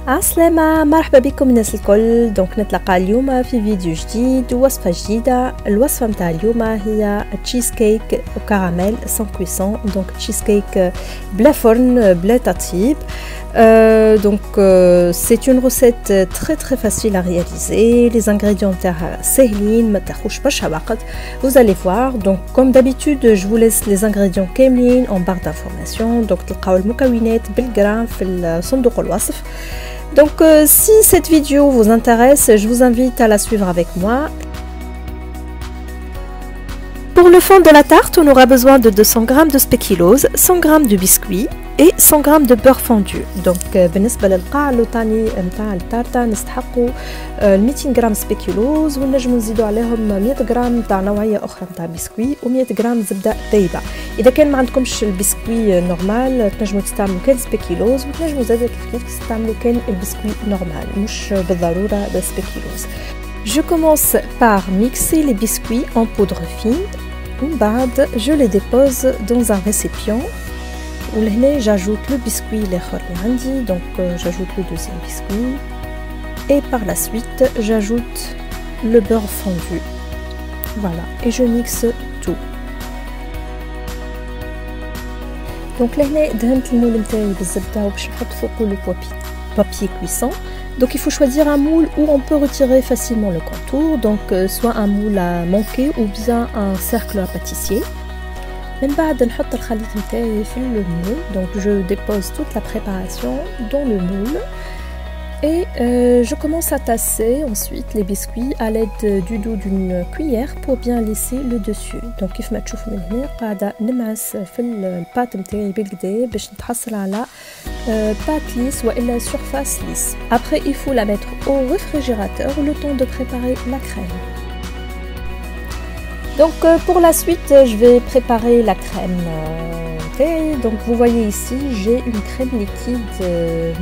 عسلامة، مرحبا بكم الناس الكل. دونك نتلاقى اليوم في فيديو جديد ووصفة جديدة. الوصفة متاع اليوم هي تشيز كيك وكراميل سان كويسون. دونك تشيز كيك بلا فرن بلا تطيب. C'est une recette très facile à réaliser. Les ingrédients ساهلين ما تاخوش برشا وقت. Vous allez voir. Donc comme d'habitude je vous laisse les ingrédients كاملين en barre d'information. Donc تلقاو المكونات بالجرام في صندوق الوصف. Donc si cette vidéo vous intéresse, je vous invite à la suivre avec moi. Pour le fond de la tarte, on aura besoin de 200 g de spéculose, 100 g de biscuits et 100 g de beurre fondu. Donc بالنسبة للقاع اللوطاني نتاع التارتا نستحقوا 200 g spéculose ونجموا نزيدوا عليهم 100 g تاع نوعية أخرى نتاع بسكوي و100 g زبدة ذايبة. إذا كان ما عندكمش البسكوي نورمال تنجموا تستعملوا كان سبيكولوز وتنجموا زاد كيف تستعملوا كان البسكوي نورمال مش بالضرورة بالسبيكولوز. Je commence par mixer les biscuits en poudre fine. Je les dépose dans un récipient. J'ajoute le biscuit donc j'ajoute le deuxième biscuit. Et par la suite, j'ajoute le beurre fondu. Voilà, et je mixe tout. Donc là, le papier cuisson. Donc il faut choisir un moule où on peut retirer facilement le contour, donc soit un moule à manquer ou bien un cercle à pâtissier. Donc je dépose toute la préparation dans le moule et je commence à tasser ensuite les biscuits à l'aide du dos d'une cuillère pour bien lisser le dessus. Donc كيف ما تشوفوا من هنا قاعده نمعس في البات نتاعي بالكدا باش نتحصل على pâte lisse ou la surface lisse. Après il faut la mettre au réfrigérateur le temps de préparer la crème. Donc pour la suite je vais préparer la crème. Donc vous voyez ici j'ai une crème liquide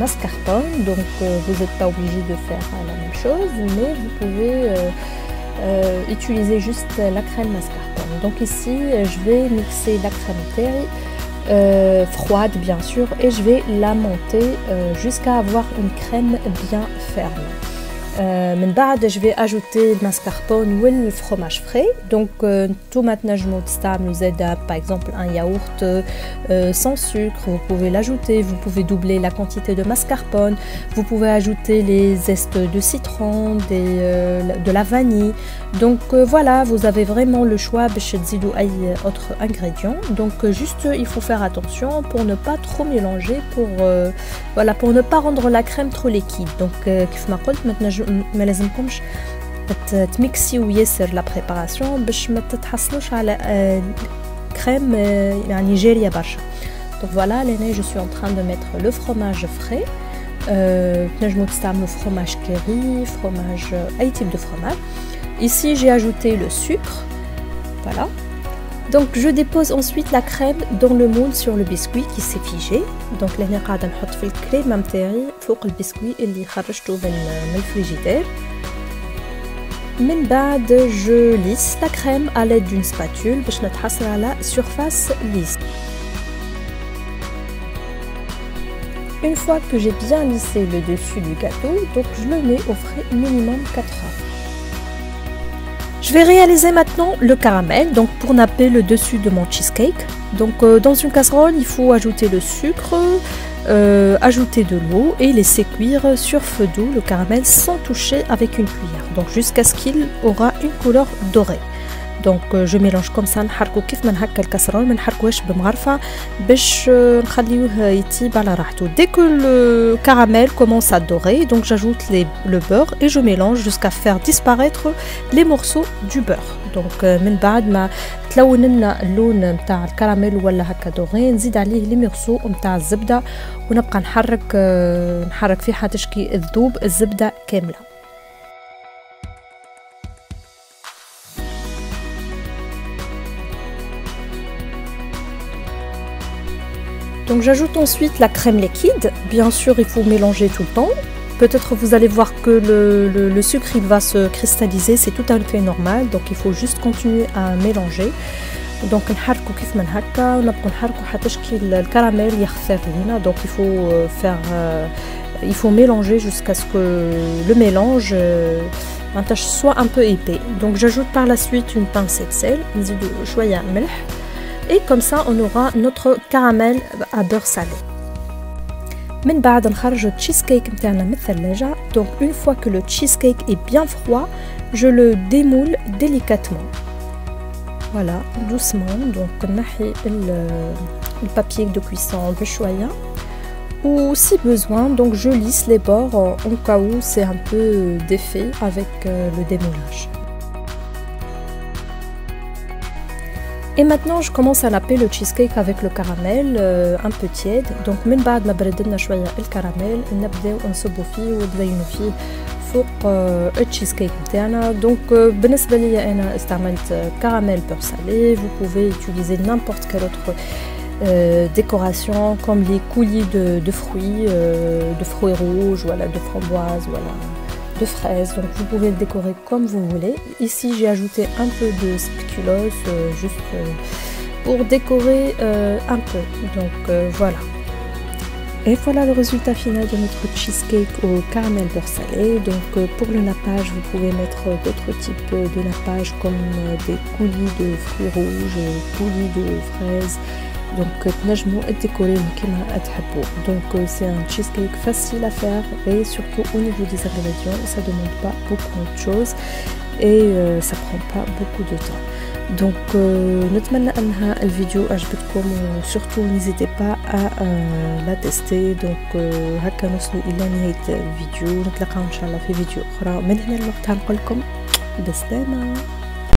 mascarpone. Donc vous n'êtes pas obligé de faire la même chose, mais vous pouvez utiliser juste la crème mascarpone. Donc ici je vais mixer la crème terre froide bien sûr et je vais la monter jusqu'à avoir une crème bien ferme. من بعد je vais ajouter le mascarpone ou le fromage frais. Donc tout maintenant je m'obstame par exemple un yaourt sans sucre, vous pouvez l'ajouter, vous pouvez doubler la quantité de mascarpone, vous pouvez ajouter les zestes de citron, de la vanille. Donc voilà, vous avez vraiment le choix autres ingrédients. Donc juste il faut faire attention pour ne pas trop mélanger, voilà, pour ne pas rendre la crème trop liquide. Donc كيف ما قلت maintenant ما لازمكمش تميكسيو ياسر لا بريباراسيون باش ما تتحصلوش على كريم يعني جاريه برشا. Donc voilà, là je suis en train de mettre le fromage frais. تنجموا تستعملوا fromage curry, fromage اي type de fromage. Ici j'ai ajouté le sucre. Voilà. Donc je dépose ensuite la crème dans le moule sur le biscuit qui s'est figé. Donc là قاعده نحط في الكريمه نتاعي فوق البسكوي اللي خرجته من الفريجيدير. من بعد je lisse la crème à l'aide d'une spatule باش نتحصل على surface lisse. Une fois que j'ai bien lissé le dessus du gâteau, donc je le mets au frais minimum 4 heures. Je vais réaliser maintenant le caramel, donc pour napper le dessus de mon cheesecake. Donc dans une casserole, il faut ajouter le sucre, ajouter de l'eau et laisser cuire sur feu doux le caramel sans toucher avec une cuillère. Donc jusqu'à ce qu'il aura une couleur dorée. Donc je mélange comme ça نحركو كيف ما نهكا الكسرول ما نحركوهاش بمغرفه باش نخليوه يطيب على راحته. Dès que le caramel commence à dorer, donc j'ajoute le beurre et je mélange jusqu'à faire disparaître les morceaux du beurre. Donc من بعد ما تلون لنا اللون نتاع الكراميل ولا هكا دوغي نزيد عليه لي ميرسو نتاع الزبده ونبقى نحرك فيه حتى تذوب الزبده كامله. Donc j'ajoute ensuite la crème liquide. Bien sûr, il faut mélanger tout le temps. Peut-être vous allez voir que le sucre il va se cristalliser, c'est tout à fait normal. Donc il faut juste continuer à mélanger. Donc نحركو كيف ما نهكا ونبقى نحركو حتى الكراميل يخفر لينا. Donc il faut faire il faut mélanger jusqu'à ce que le mélange soit un peu épais. Donc j'ajoute par la suite une pincée de sel, et comme ça on aura notre caramel à beurre salé. من بعد نخرج التشيز-كيك نتاعنا من الثلاجة. Donc une fois que le cheesecake est bien froid, je le démoule délicatement. Voilà, doucement. Donc نحي le papier de cuisson بشوية. Ou si besoin, donc je lisse les bords en cas où c'est un peu défait avec le démoulage. Et maintenant je commence à napper le cheesecake avec le caramel un peu tiède. Donc من بعد ما بردنا شوية الكراميل نبداو نصبو فيه ونزينو فيه فوق التشيزكيك نتاعنا. Donc بالنسبة لي أنا استعملت caramel beurre salé. Vous pouvez utiliser n'importe quel autre décoration comme les coulis de fruits rouges, voilà, de framboises, voilà, de fraises. Donc vous pouvez le décorer comme vous voulez. Ici j'ai ajouté un peu de spéculoos juste pour décorer un peu. Donc voilà. Et voilà le résultat final de notre cheesecake au caramel beurre salé. Donc pour le nappage, vous pouvez mettre d'autres types de nappage comme des coulis de fruits rouges, coulis de fraises. Donc تنجموا décorer كما تحبوا. Donc c'est un cheesecake facile à faire et surtout au niveau des ingrédients, ça demande pas beaucoup de choses et ça prend pas beaucoup de temps. Donc نتمنى أنها الفيديو عجبتكم وsurtout n'hésitez pas à la tester. Donc هكا نوصلوا إلى نهاية الفيديو. نتلاقاو إن شاء الله في فيديو أخرى. من هنا الوقت هنقول لكم بسلامة.